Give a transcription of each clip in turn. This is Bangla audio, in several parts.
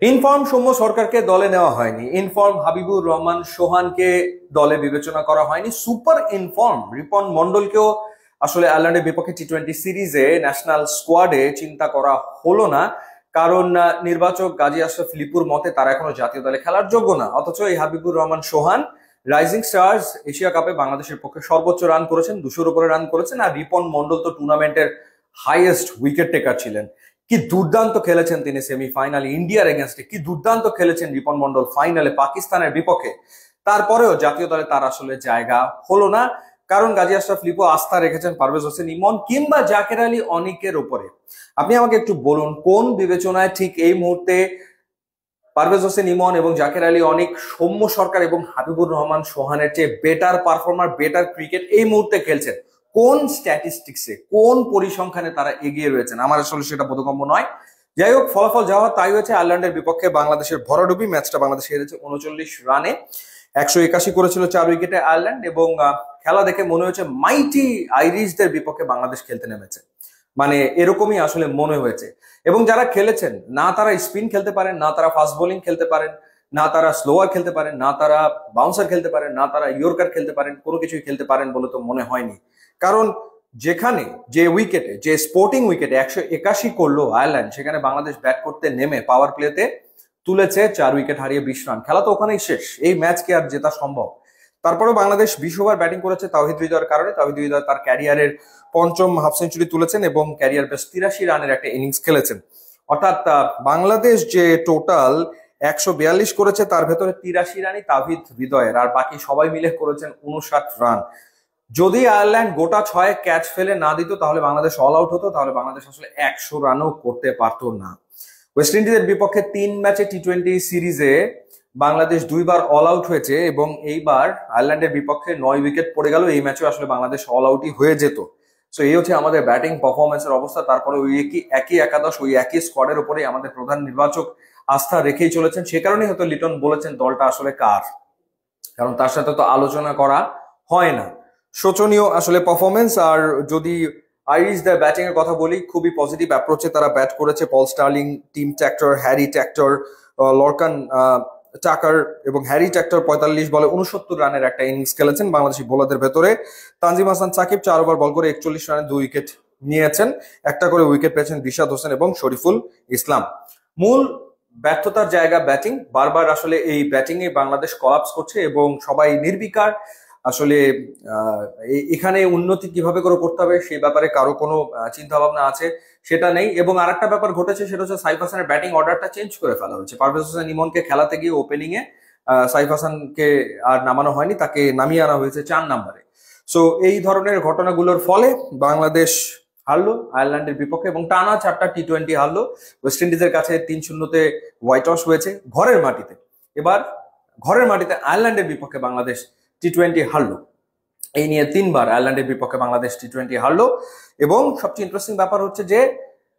ইনফর্ম সৌম্য সরকারকে দলে নেওয়া হয়নি। ইনফর্ম হাবিবুর রহমান সোহানকে দলে বিবেচনা করা হয়নি। সুপার ইনফর্ম রিপন মন্ডলকেও আসলে আয়ারল্যান্ডের বিপক্ষে টি-20 সিরিজে ন্যাশনাল স্কোয়াডে চিন্তা করা হলো না, কারণ নির্বাচক গাজী আশরাফ লিপুর মতে তারা এখনো জাতীয় দলে খেলার যোগ্য না। অথচ এই হাবিবুর রহমান সোহান রাইজিং স্টার্স এশিয়া কাপে বাংলাদেশের পক্ষে সর্বোচ্চ রান করেছেন, 200-র উপরে রান করেছেন। আর রিপন মন্ডল তো টুর্নামেন্টের হাইয়েস্ট উইকেট টেকার ছিলেন। কি দুর্দান্ত খেলেছেন তিনি সেমিফাইনালে ইন্ডিয়ার এগেনস্টে, কি দুর্দান্ত খেলেছেন রিপন মন্ডল ফাইনালে পাকিস্তানের বিপক্ষে। তারপরেও জাতীয় দলে তার আসলে জায়গা হলো না, কারণ গাজী আশরাফ লিপু আস্থা রেখেছেন পারভেজ হোসেন ইমন কিংবা জাকের আলী অনিকের উপরে। আপনি আমাকে একটু বলুন, কোন বিবেচনায় ঠিক এই মুহূর্তে পারভেজ হোসেন ইমন এবং জাকের আলী অনিক সৌম্য সরকার এবং হাবিবুর রহমান সোহানের চেয়ে বেটার পারফর্মার, বেটার ক্রিকেট এই মুহূর্তে খেলছেন? কোন স্ট্যাটিস্টিক্সে, কোন পরিসংখ্যানে তারা এগিয়ে রয়েছেন? আমার আসলে সেটা বোধগম্য নয়। যাই হোক, ফলাফল যা হওয়ার তাই হয়েছে। আয়ারল্যান্ডের বিপক্ষে বাংলাদেশের ভরাডুবি ম্যাচটা বাংলাদেশ হেরেছে 39 রানে। 181 করেছিল 4 উইকেটে আয়ারল্যান্ড, এবং খেলা দেখে মনে হয়েছে মাইটি আইরিশদের বিপক্ষে বাংলাদেশ খেলতে নেমেছে, মানে এরকমই আসলে মনে হয়েছে। এবং যারা খেলেছেন, না তারা স্পিন খেলতে পারেন, না তারা ফাস্ট বোলিং খেলতে পারেন, না তারা স্লোয়ার খেলতে পারেন, না তারা বাউন্সার খেলতে পারেন, না তারা ইয়র্কার খেলতে পারেন, কোনো কিছুই খেলতে পারেন বলে তো মনে হয়নি। কারণ যেখানে যে উইকেটে, যে স্পোর্টিং উইকেটে 181 করলো আয়ারল্যান্ড, সেখানে বাংলাদেশ ব্যাট করতে নেমে পাওয়ার প্লেতে তুলেছে 4 উইকেট হারিয়ে 20 রান। খেলা তো ওখানেই শেষ, এই ম্যাচ কি আর জেতা সম্ভব? তারপরেও বাংলাদেশ 20 ওভার ব্যাটিং করেছে তাওহিদ হৃদয়ের কারণে। তাওহিদ হৃদয় তার ক্যারিয়ারের 5ম হাফ সেঞ্চুরি তুলেছেন এবং ক্যারিয়ার বেশ 83 রানের একটা ইনিংস খেলেছেন। অর্থাৎ বাংলাদেশ যে টোটাল 142 করেছে, তার ভেতরে 83 রানই তাওহিদ হৃদয়ের, আর বাকি সবাই মিলে করেছেন 59 রান। যদি আয়ারল্যান্ড গোটা 6 ক্যাচ ফেলে না দিত, তাহলে বাংলাদেশ অল আউট হতো, তাহলে বাংলাদেশ আসলে 100 রানও করতে পারতো না। ওয়েস্ট ইন্ডিজের বিপক্ষে 3 ম্যাচে টি-20 সিরিজে বাংলাদেশ 2বার অল আউট হয়েছে, এবং এইবার আয়ারল্যান্ডের বিপক্ষে 9 উইকেট পড়ে গেল। এই ম্যাচে আসলে বাংলাদেশ অল আউটই হয়ে যেত। সো এই হচ্ছে আমাদের ব্যাটিং পারফরমেন্সের অবস্থা। তারপরে ওই একই একাদশ, ওই একই স্কোয়াডের উপরেই আমাদের প্রধান নির্বাচক আস্থা রেখেই চলেছেন। সে কারণেই হয়তো লিটন বলেছেন দলটা আসলে কার, কারণ তার সাথে তো আলোচনা করা হয় না। শোচনীয় আসলে পারফরমেন্স। আর যদি আইরিশদের ব্যাটিং এর কথা বলি, খুবই পজিটিভ অ্যাপ্রোচে তারা ব্যাট করেছে। Paul Stirling, team tractor, Harry tractor, Lorcan টাকার এবং হ্যারি ট্যাক্টর 45 বলে 69 রানের একটা ইনিংস খেলেছেন বাংলাদেশি বোলারদের ভেতরে। তানজিম হাসান সাকিব 4 ওভার বল করে 41 রানে 2 উইকেট নিয়েছেন। একটা করে উইকেট পেয়েছেন রিশাদ হোসেন এবং শরীফুল ইসলাম। মূল ব্যর্থতার জায়গা ব্যাটিং। বারবার আসলে এই ব্যাটিং এ বাংলাদেশ কলাপস করছে এবং সবাই নির্বিকার। আসলে এখানে উন্নতি কিভাবে করে করতে হবে সেই ব্যাপারে কারো কোনো চিন্তা ভাবনা আছে সেটা নেই। এবং আরেকটা ব্যাপার ঘটেছে, সেটা হচ্ছে সাইফ হাসানের ব্যাটিং অর্ডারটা চেঞ্জ করে ফেলা হয়েছে। পারভেজ হোসেন ইমনকে খেলাতে গিয়ে ওপেনিং এ সাইফ হাসানকে আর নামানো হয়নি, তাকে নামিয়ে আনা হয়েছে 4 নম্বরে। সো এই ধরনের ঘটনাগুলোর ফলে বাংলাদেশ হারলো আয়ারল্যান্ডের বিপক্ষে এবং টানা 4টা টি-20 হারলো। ওয়েস্ট ইন্ডিজের কাছে 3-0 হোয়াইট ওয়াশ হয়েছে ঘরের মাটিতে। এবার ঘরের মাটিতে আয়ারল্যান্ডের বিপক্ষে বাংলাদেশ টি-20 হারলো। এই নিয়ে 3বার আয়ারল্যান্ডের বিপক্ষে বাংলাদেশ টি-20 হারলো। এবং সবচেয়ে ইন্টারেস্টিং ব্যাপার হচ্ছে যে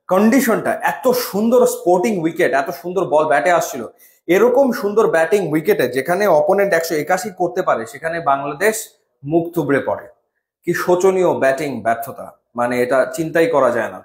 কন্ডিশনটা, এত সুন্দর স্পোর্টিং উইকেট, এত সুন্দর বল ব্যাটে আসছিল, এরকম সুন্দর ব্যাটিং উইকেটে যেখানে অপোনেন্ট 181 করতে পারে, সেখানে বাংলাদেশ মুখ থুবড়ে পড়ে। কি শোচনীয় ব্যাটিং ব্যর্থতা, মানে এটা চিন্তাই করা যায় না।